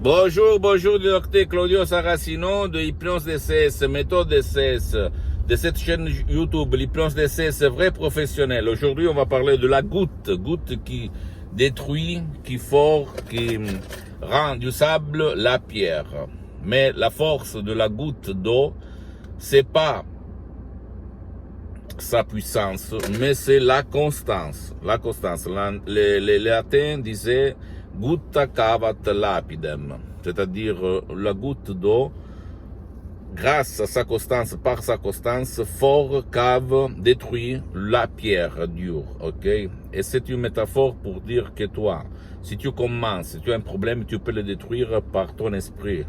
Bonjour, bonjour, docteur Claudio Saracino de Hypnose DCS, méthode DCS, de cette chaîne YouTube, l'hypnose DCS, vrai professionnel. Aujourd'hui, on va parler de la goutte qui détruit, qui fore, qui rend du sable la pierre. Mais la force de la goutte d'eau, c'est pas sa puissance, mais c'est la constance. La constance. Les latins disaient gutta cavat lapidem, c'est-à-dire la goutte d'eau, grâce à sa constance, par sa constance, fort cave, détruit la pierre dure, ok? Et c'est une métaphore pour dire que toi, si tu commences, si tu as un problème, tu peux le détruire par ton esprit,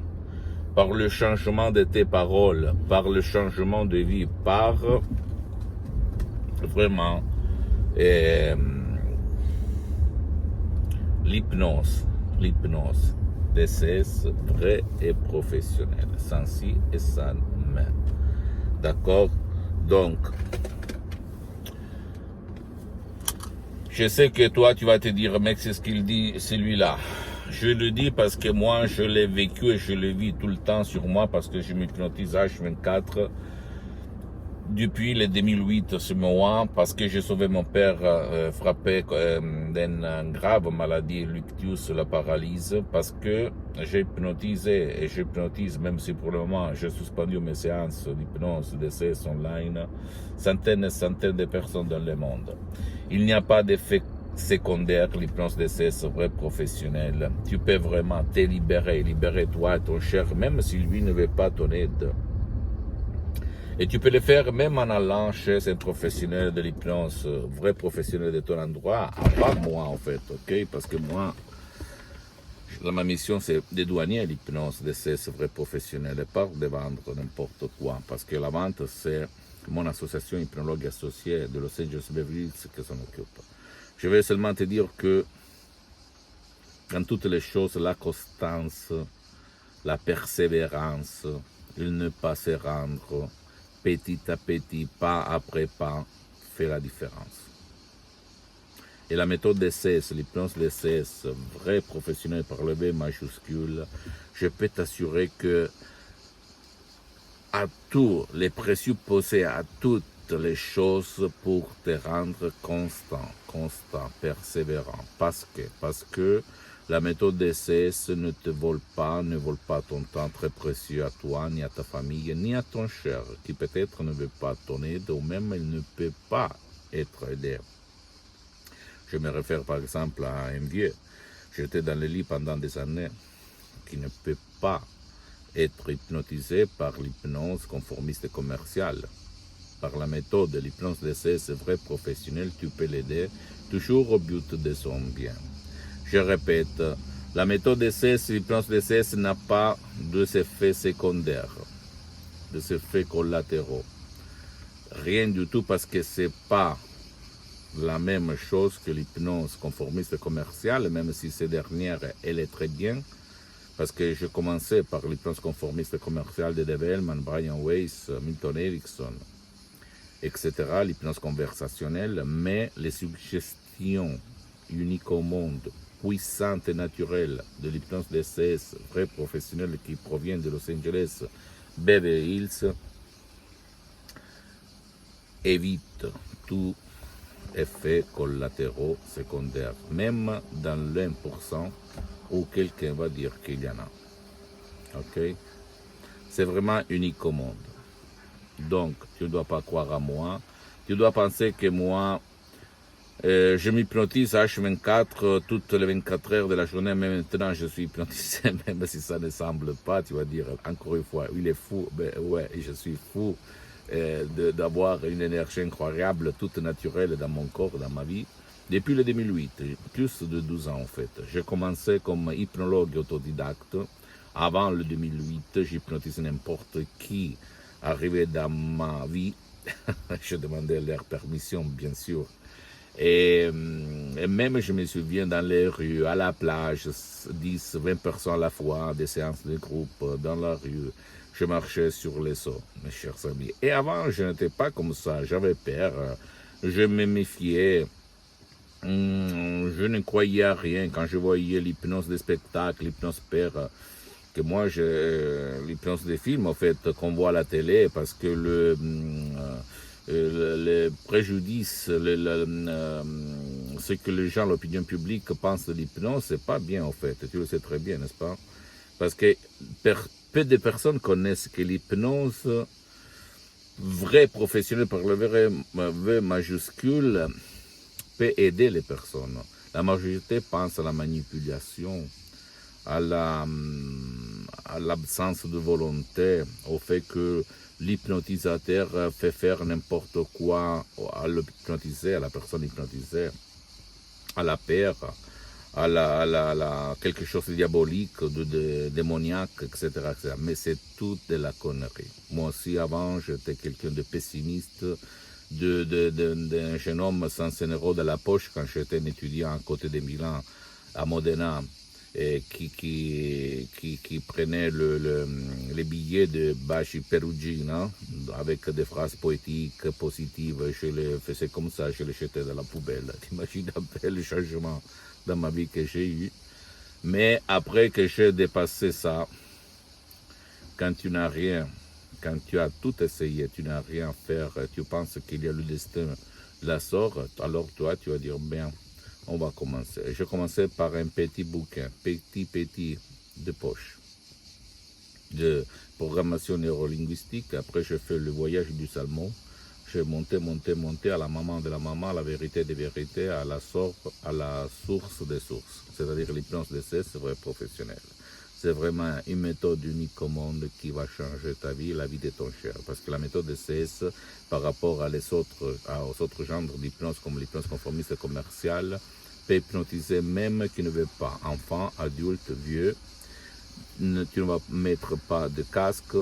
par le changement de tes paroles, par le changement de vie, par vraiment l'hypnose DCS vrai et professionnel, sans si et sans mais. D'accord? Donc, je sais que toi, tu vas te dire, mec, c'est ce qu'il dit, celui-là. Je le dis parce que moi, je l'ai vécu et je le vis tout le temps sur moi parce que je m'hypnotise H24 depuis le 2008 ce mois, parce que j'ai sauvé mon père frappé d'une grave maladie, l'ictus, la paralyse, parce que j'ai hypnotisé et j'hypnotise, même si pour le moment j'ai suspendu mes séances d'hypnose DCS online, centaines et centaines de personnes dans le monde. Il n'y a pas d'effet secondaire, l'hypnose DCS vrai professionnel. Tu peux vraiment te libérer toi et ton cher, même si lui ne veut pas ton aide. Et tu peux le faire même en allant chez un professionnel de l'hypnose, vrai professionnel de ton endroit, à part moi en fait, ok? Parce que moi, ma mission c'est de douanier l'hypnose de ces vrais professionnels et pas de vendre n'importe quoi. Parce que la vente c'est mon association hypnologue associée de Los Angeles Beverly Hills qui s'en occupe. Je vais seulement te dire que dans toutes les choses, la constance, la persévérance, il ne pas se rendre, petit à petit, pas après pas, fait la différence. Et la méthode DCS, l'hypnose DCS, vrai professionnel par le B majuscule, je peux t'assurer que à tous les présupposés, à toutes les choses pour te rendre constant, persévérant. Parce que la méthode DCS ne te vole pas ton temps très précieux à toi, ni à ta famille, ni à ton cher, qui peut-être ne veut pas ton aide, ou même il ne peut pas être aidé. Je me réfère par exemple à un vieux. J'étais dans le lit pendant des années, qui ne peut pas être hypnotisé par l'hypnose conformiste commerciale. Par la méthode de l'hypnose DCS vrai professionnel, tu peux l'aider toujours au but de son bien. Je répète, la méthode DCS, l'hypnose DCS n'a pas d'effets secondaires, des effets collatéraux. Rien du tout parce que c'est pas la même chose que l'hypnose conformiste commerciale, même si cette dernière, elle est très bien. Parce que je commençais par l'hypnose conformiste commerciale de Dave Hellman, Brian Weiss, Milton Erickson, etc., l'hypnose conversationnelle, mais les suggestions uniques au monde, puissantes et naturelles de l'hypnose DCS, vrai professionnel qui provient de Los Angeles, Beverly Hills, évite tout effet collatéraux secondaires, même dans l'1% où quelqu'un va dire qu'il y en a. Ok? C'est vraiment unique au monde. Donc, tu ne dois pas croire à moi. Tu dois penser que moi, je m'hypnotise H24 toutes les 24 heures de la journée, mais maintenant je suis hypnotisé, même si ça ne semble pas. Tu vas dire encore une fois, il est fou. Ben ouais, je suis fou d'avoir une énergie incroyable, toute naturelle dans mon corps, dans ma vie. Depuis le 2008, plus de 12 ans en fait. J'ai commencé comme hypnologue autodidacte. Avant le 2008, j'hypnotisais n'importe qui arrivait dans ma vie. Je demandais leur permission, bien sûr. Et même, je me souviens, dans les rues, à la plage, 10, 20 personnes à la fois, des séances de groupe, dans la rue. Je marchais sur les eaux, mes chers amis. Et avant, je n'étais pas comme ça. J'avais peur. Je me méfiais. Je ne croyais à rien quand je voyais l'hypnose des spectacles, l'hypnose père, que moi, l'hypnose des films, en fait, qu'on voit à la télé, parce que le préjudice, ce que les gens, l'opinion publique pensent de l'hypnose, c'est pas bien, en fait. Tu le sais très bien, n'est-ce pas? Parce que peu de personnes connaissent que l'hypnose vrai professionnel par le vrai V majuscule peut aider les personnes. La majorité pense à la manipulation, à l'absence de volonté, au fait que l'hypnotisateur fait faire n'importe quoi à l'hypnotisé, à la personne hypnotisée, à la paire, à quelque chose de diabolique, de démoniaque, etc., etc. Mais c'est tout de la connerie. Moi aussi, avant, j'étais quelqu'un de pessimiste, d'un jeune homme sans 100 euros de la poche quand j'étais un étudiant à côté de Milan, à Modena, et qui prenait les billets de Baci Perugino avec des phrases poétiques, positives. Je les faisais comme ça, je les jetais dans la poubelle. T'imagines un peu le changement dans ma vie que j'ai eu. Mais après que j'ai dépassé ça, quand tu n'as rien, quand tu as tout essayé, tu n'as rien à faire, tu penses qu'il y a le destin, la sort, alors toi, tu vas dire, bien, on va commencer. Je commençais par un petit bouquin, petit, de poche, de programmation neurolinguistique. Après, j'ai fait le voyage du Salmon. J'ai monté à la maman de la maman, à la vérité des vérités, à la source des sources. C'est-à-dire l'hypnose de cesse, c'est vrai professionnel. C'est vraiment une méthode unique au monde qui va changer ta vie, la vie de ton cher. Parce que la méthode de CS, par rapport aux autres genres d'hypnose, comme l'hypnose conformiste et commerciale, peut hypnotiser même qui ne veut pas. Enfant, adulte, vieux. Tu ne vas mettre pas de casque,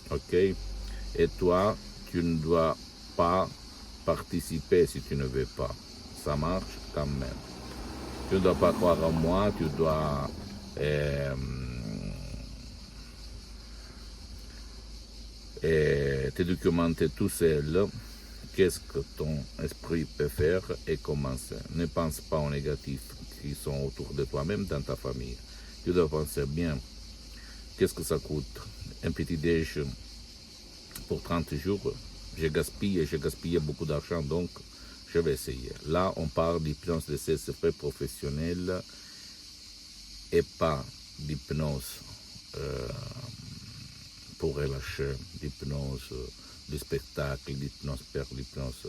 ok? Et toi, tu ne dois pas participer si tu ne veux pas. Ça marche quand même. Tu ne dois pas croire en moi, tu dois te documenter tout seul. Qu'est-ce que ton esprit peut faire et commencer. Ne pense pas aux négatifs qui sont autour de toi, même dans ta famille. Tu dois penser bien. Qu'est-ce que ça coûte? Un petit déj pour 30 jours. J'ai gaspillé beaucoup d'argent, donc je vais essayer. Là, on parle d'hypnose de CSP professionnelle et pas d'hypnose pour relâcher, d'hypnose de spectacle, d'hypnose per l'hypnose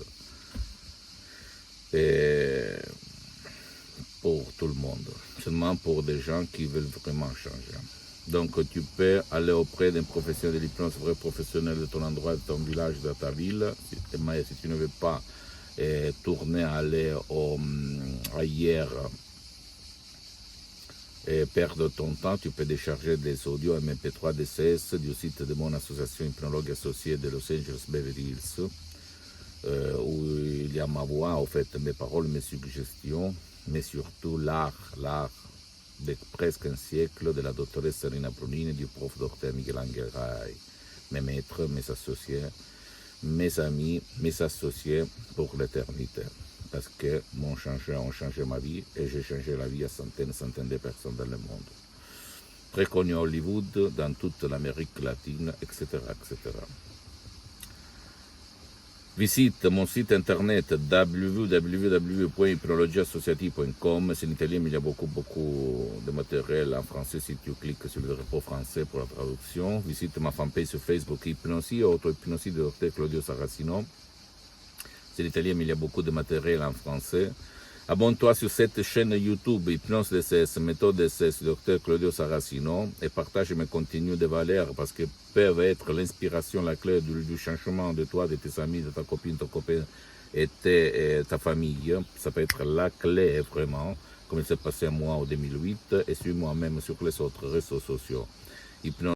pour tout le monde, seulement pour des gens qui veulent vraiment changer. Donc tu peux aller auprès d'un professionnel de l'hypnose, vrai professionnel de ton endroit, de ton village, de ta ville, mais si tu ne veux pas tourner, aller ailleurs et perdre ton temps, tu peux décharger des audios MP3 DCS du site de mon association hypnologue associée de Los Angeles Beverly Hills, où il y a ma voix, en fait, mes paroles, mes suggestions, mais surtout l'art de presque un siècle de la doctoresse Serena Brunini, du prof docteur Miguel Angel Ray, mes maîtres, mes associés, mes amis, mes associés pour l'éternité. Parce que ont changé ma vie et j'ai changé la vie à centaines de personnes dans le monde. Très connu à Hollywood, dans toute l'Amérique latine, etc., etc. Visite mon site internet www.hypnologieassociative.com. C'est en italien, mais il y a beaucoup de matériel en français si tu cliques sur le drapeau français pour la traduction. Visite ma fanpage sur Facebook Hypnosie, auto-hypnosie de Dr Claudio Saracino. C'est l'italien, mais il y a beaucoup de matériel en français. Abonne-toi sur cette chaîne YouTube, Hypnose DCS, méthode DCS, Dr Claudio Saracino, et partage mes contenus de valeur parce que peuvent être l'inspiration, la clé du changement de toi, de tes amis, de ta copine, ton copain et ta famille. Ça peut être la clé vraiment, comme il s'est passé à moi en 2008, et sur moi-même sur les autres réseaux sociaux. Hypnose